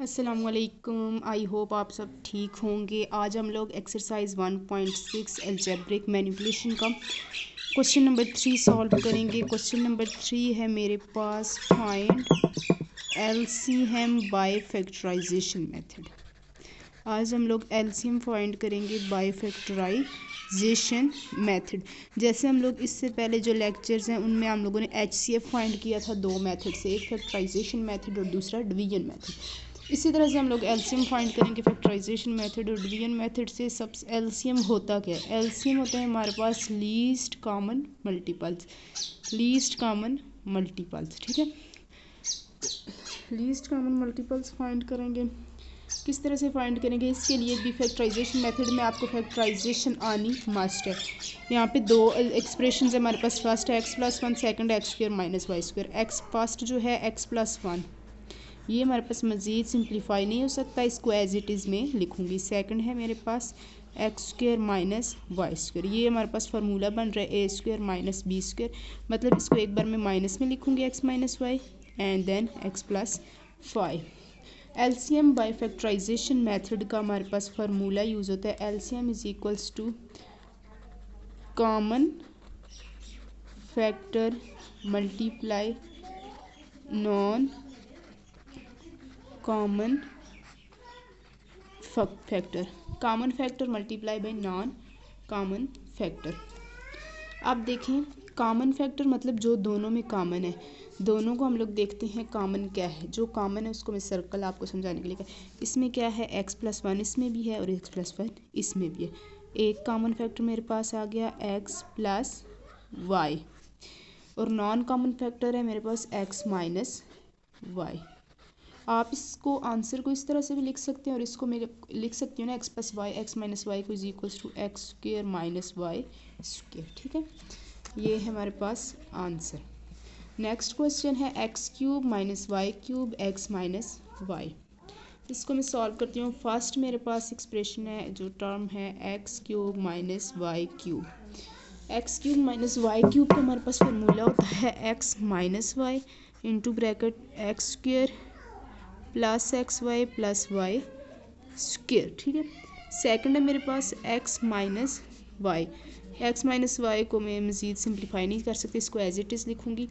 अस्सलामुअलैकुम। I hope आप सब ठीक होंगे। आज हम लोग एक्सरसाइज 1.6 अलजेब्रिक मैनिपुलेशन का क्वेश्चन नंबर 3 सॉल्व करेंगे। क्वेश्चन नंबर 3 है मेरे पास, find LCM by factorisation method. आज हम लोग एलसीएम फाइंड करेंगे बाय फैक्टराइजेशन मेथड। जैसे हम लोग इससे पहले जो लेक्चर्स हैं उनमें हम लोगों ने एचसीएफ फाइंड किया था दो मेथड से, एक फैक्टराइजेशन मेथड और दूसरा डिवीजन मेथड। इसी तरह से हम लोग एलसीएम फाइंड करेंगे फैक्टराइजेशन मेथड और डिवीजन मेथड से। सब एलसीएम होता क्या है? एलसीएम होता है हमारे पास least common multiples, least common multiples. ठीक है, लीस्ट कॉमन मल्टीपल्स फाइंड करेंगे। किस तरह से फाइंड करेंगे? इसके लिए भी फैक्टराइजेशन मेथड में आपको फैक्टराइजेशन आनी मस्ट है। यहाँ पे दो एक्सप्रेशन है हमारे पास, फर्स्ट है x+1, second x square minus Y square. X first जो है x+1, ये हमारे पास मज़ीद सिंप्लीफाई नहीं हो सकता, इसको एज इट इज़ में लिखूँगी। सेकंड है मेरे पास X square minus Y square, ये हमारे पास फार्मूला बन रहा है a² माइनस b², मतलब इसको एक बार मैं माइनस में लिखूँगी x minus y and then x+5। LCM by factorisation method का हमारे पास फार्मूला यूज़ होता है, LCM is equals to common factor multiply non common factor, common factor multiply by non common factor. अब देखें, कॉमन फैक्टर मतलब जो दोनों में कॉमन है, दोनों को हम लोग देखते हैं कॉमन क्या है। जो कॉमन है उसको मैं सर्कल आपको समझाने के लिए इसमें क्या है, x+1 इसमें भी है और x+1 इसमें भी है। एक कॉमन फैक्टर मेरे पास आ गया x+y और नॉन कॉमन फैक्टर है मेरे पास x माइनस वाई। आप इसको आंसर को इस तरह से भी लिख सकते हैं और इसको मैं लिख सकती हूँ ना x+y, x माइनस वाई को is equals to x square minus Y square. ठीक है, ये है हमारे पास आंसर। नेक्स्ट क्वेश्चन है x³ minus Y x minus Y. इसको मैं सॉल्व करती हूँ। फर्स्ट मेरे पास एक्सप्रेशन है, जो टर्म है x³ माइनस वाई³। x³ माइनस वाई³ का हमारे पास फार्मूला होता है x minus y into bracket x square plus x Y plus Y square. ठीक है, सेकंड है मेरे पास x minus y. x minus y को मैं मज़ीद सिंप्लीफाई नहीं कर सकती, इसको एज इट इज़ लिखूँगी।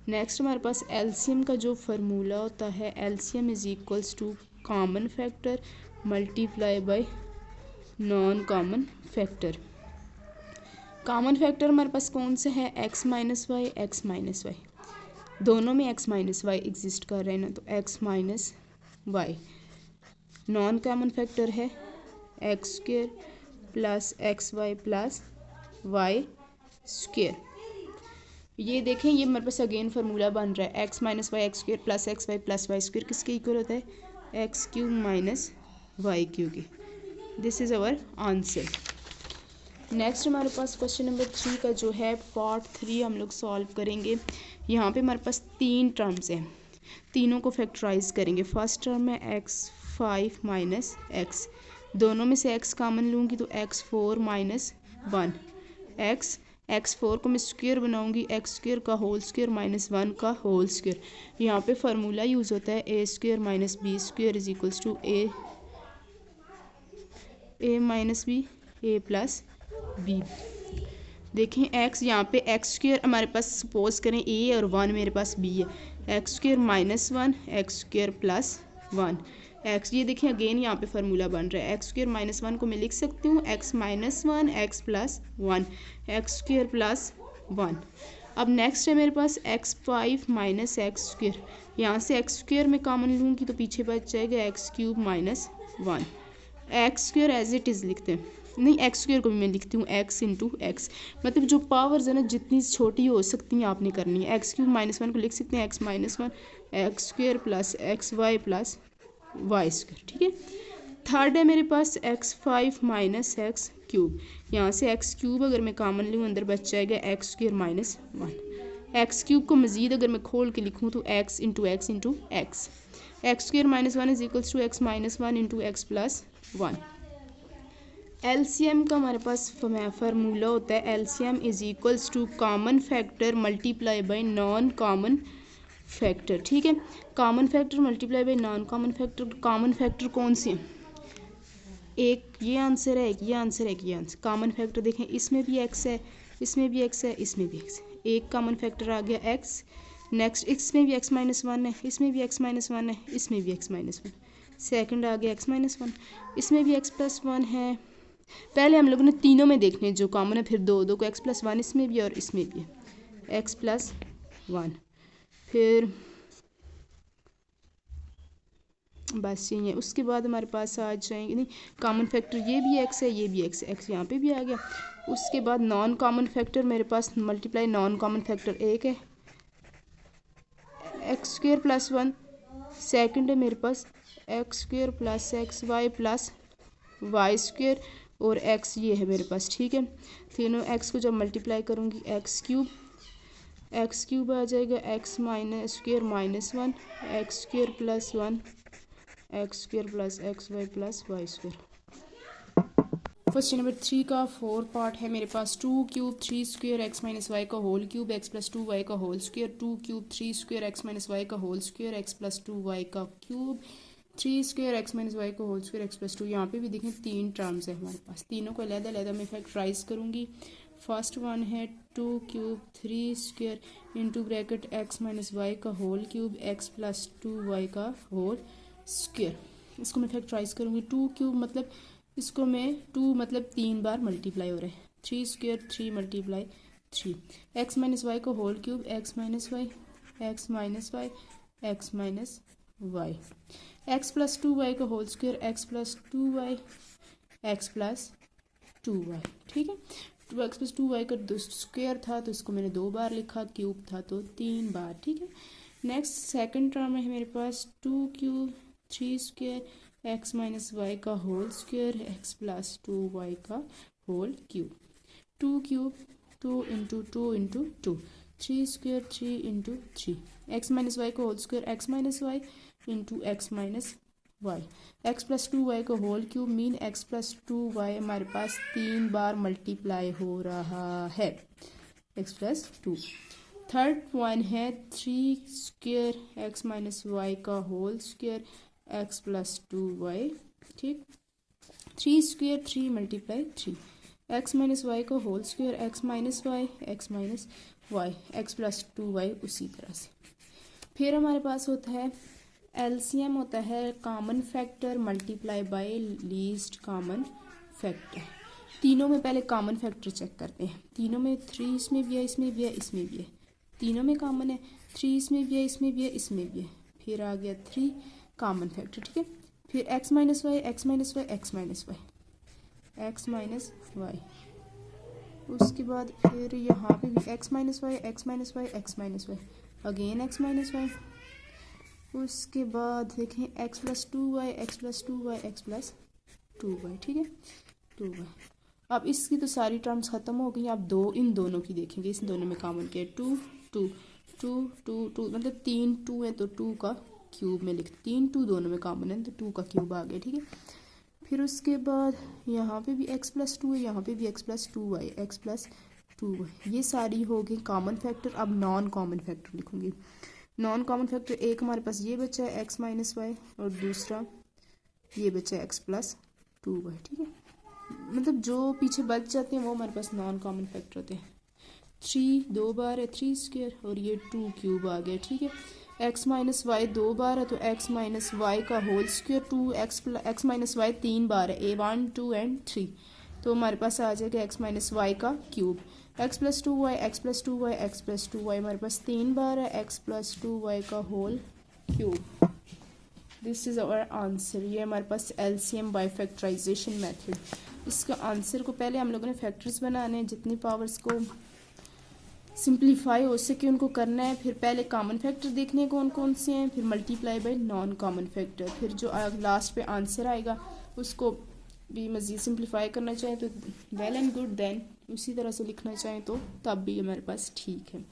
नेक्स्ट हमारे पास एलसीएम का जो फार्मूला होता है, LCM is equals to common factor multiply by non common factor. Common factor हमारे पास कौन से है, x minus y, x minus Y, दोनों में x माइनस वाई एग्जिस्ट कर रहे हैं ना, तो x minus Y. Non common factor है X square plus x Y plus Y square. ये देखें, ये हमारे पास अगेन फार्मूला बन रहा है x minus y x square plus x Y plus Y square, किसके इक्वल होता है, x³ माइनस वाई³ के। This is our answer. Next हमारे पास क्वेश्चन नंबर 3 का जो है पार्ट 3 हम लोग सॉल्व करेंगे। यहाँ पे हमारे पास तीन टर्म्स हैं, तीनों को फैक्टराइज करेंगे। फर्स्ट टर्म है x5 माइनस एक्स, दोनों में से x कॉमन लूँगी तो x4 माइनस 1, x4 को मैं स्क्वायर बनाऊंगी, एक्स स्क्वायर का होल स्क्वायर माइनस 1 का होल स्क्वायर। यहाँ पे फार्मूला यूज़ होता है a² minus b² is equals to a minus b a plus b। देखें x, यहाँ पे x² हमारे पास सपोज करें a और 1 मेरे पास b है, x² minus 1 x² plus 1 x। ये देखें अगेन यहाँ पे फार्मूला बन रहा है, x² माइनस 1 को मैं लिख सकती हूँ x minus 1 x plus 1 x² plus 1। अब नेक्स्ट है मेरे पास x5 माइनस एक्स स्क्र, यहाँ से x² में कॉमन लूँगी तो पीछे बच जाएगा x³ minus 1। x² as it is लिखते हैं, नहीं x² को भी मैं लिखती हूँ x इंटू एक्स, मतलब जो पावर्स है ना जितनी छोटी हो सकती हैं आपने करनी है। x³ माइनस 1 को लिख सकते हैं x minus 1 x² plus x Y plus Y square. ठीक है, थर्ड है मेरे पास x5 माइनस x³, यहाँ से x³ अगर मैं कॉमन लूँ अंदर बच जाएगा x² माइनस 1। x³ को मज़ीद अगर मैं खोल के लिखूँ तो x into x into x, x² minus 1 is equals to x minus 1 into x plus 1। LCM का हमारे पास फार्मूला होता है LCM is equals to common factor multiply by non common factor, ठीक है। Common factor multiply by non common factor. Common factor कौन से हैं? एक ये आंसर है, एक ये आंसर है, एक ये आंसर। कॉमन फैक्टर देखें, इसमें भी एक्स है, इसमें भी एक्स है, इसमें भी एक्स है। एक कॉमन फैक्टर आ गया एक्स। नेक्स्ट इसमें भी एक्स माइनस वन है, इसमें भी एक्स माइनस वन है, इसमें भी एक्स माइनस वन। सेकेंड आ गया एक्स माइनस वन, इसमें भी एक्स प्लस वन है। पहले हम लोगों ने तीनों में देखने जो कॉमन है, फिर दो दो को एक्स प्लस वन इसमें भी और इसमें भी है एक्स प्लस वन। फिर बस यही है। उसके बाद हमारे पास आ जाएंगे, नहीं कॉमन फैक्टर ये भी एक्स है, ये भी एक्स है, एक्स यहाँ पे भी आ गया। उसके बाद नॉन कॉमन फैक्टर मेरे पास मल्टीप्लाई नॉन कॉमन फैक्टर एक है x square plus one. Second है मेरे पास x square plus x Y plus y square और एक्स ये है मेरे पास, ठीक है। तीनों एक्स को जब मल्टीप्लाई करूँगी एक्स क्यूब आ जाएगा x minus square minus one x square plus one x square plus x Y plus y square. Question number 3 का 4 पार्ट है मेरे पास। 2 cube 3 square x minus y का whole cube x plus 2 y का whole square. 2 cube 3 square x minus y का whole square x plus 2 y का cube. 3 square x minus y का whole square x plus 2। यहाँ पे भी देखें 3 terms है हमारे पास, तीनों को अलग-अलग मैं फैक्टराइज करूँगी। फर्स्ट वन है 2 cube 3 square into bracket x minus y का whole cube x plus 2 y का होल स्क्वेयर। इसको मैं फैक्टराइज करूँगी। 2 क्यूब मतलब इसको मैं 2 मतलब 3 बार मल्टीप्लाई हो रहा है। 3 square 3 multiply 3 x minus y का whole cube x minus y x minus y x minus y x plus 2 y का whole square x plus 2 y x plus 2 y, ठीक है। 2 एक्स प्लस 2 वाई का square था तो इसको मैंने 2 बार लिखा, क्यूब था तो 3 बार, ठीक है। नेक्स्ट सेकंड टर्म है मेरे पास 2 cube 3 square x minus y का whole square x plus 2 y का whole cube. 2 cube 2 into 2 3 square 3 into 3 x minus y का whole square x minus y into x minus y x plus 2 y का whole cube mean x plus 2 y हमारे पास 3 बार multiply हो रहा है x plus 2। Third one है 3 square x minus y का whole square x plus 2 y, ठीक। 3 square 3 multiply 3 x minus y का whole square x minus y x plus 2 y. उसी तरह से फिर हमारे पास होता है एलसीएम होता है common factor multiply bye least common factor. तीनों में पहले कॉमन फैक्टर चेक करते हैं। तीनों में 3 इसमें भी है, इसमें भी है, इसमें भी है, तीनों में कॉमन है। 3 इसमें भी है, इसमें भी है, इसमें भी है। फिर आ गया 3 कॉमन फैक्टर, ठीक है। फिर x minus y x minus y x minus y x minus y. उसके बाद फिर यहाँ पे भी x minus y x minus y x minus y again x minus y. उसके बाद देखें x plus 2 y x plus 2 y x plus 2 y, ठीक है 2 वाई। अब इसकी तो सारी टर्म्स ख़त्म हो गई। आप इन दोनों की देखेंगे, इस दोनों में कॉमन क्या है 2 2 2 2 2 मतलब 3 2 है तो 2 का क्यूब में लिख 3 2 दोनों में कॉमन है तो 2 का क्यूब आ गया, ठीक है। फिर उसके बाद यहाँ पे भी x प्लस 2 है, यहाँ पे भी x plus 2 y x plus 2 y. ये सारी हो गई कॉमन फैक्टर। अब नॉन कॉमन फैक्टर लिखूँगी। नॉन कॉमन फैक्टर एक हमारे पास ये बचा है x माइनस वाई और दूसरा ये बचा है x प्लस 2 वाई, ठीक है। मतलब जो पीछे बच जाते हैं वो हमारे पास नॉन कॉमन फैक्टर होते हैं। 3 2 बार है 3 स्क्वेयर और ये 2 क्यूब आ गया, ठीक है। एक्स माइनस वाई 2 बार है तो एक्स माइनस वाई का whole square 2 x minus y 3 बार है 1 2 एंड 3 तो हमारे पास आ जाएगा एक्स माइनस वाई का cube. X plus 2 y x plus 2 y x plus 2 y हमारे पास 3 बार है एक्स प्लस 2 वाई का whole cube. This is our answer. ये हमारे पास एलसीएम बाय फैक्टराइजेशन मेथड। इसका आंसर को पहले हम लोगों ने फैक्टर्स बनाने हैं, जितनी पावर्स को सिंप्लीफाई हो सके उनको करना है। फिर पहले कॉमन फैक्टर देखने कौन कौन से हैं, फिर multiply by non common factor, फिर जो लास्ट पे आंसर आएगा उसको भी मज़ीद सिंप्लीफाई करना चाहें तो वेल एंड गुड, देन उसी तरह से लिखना चाहें तो तब भी हमारे पास ठीक है।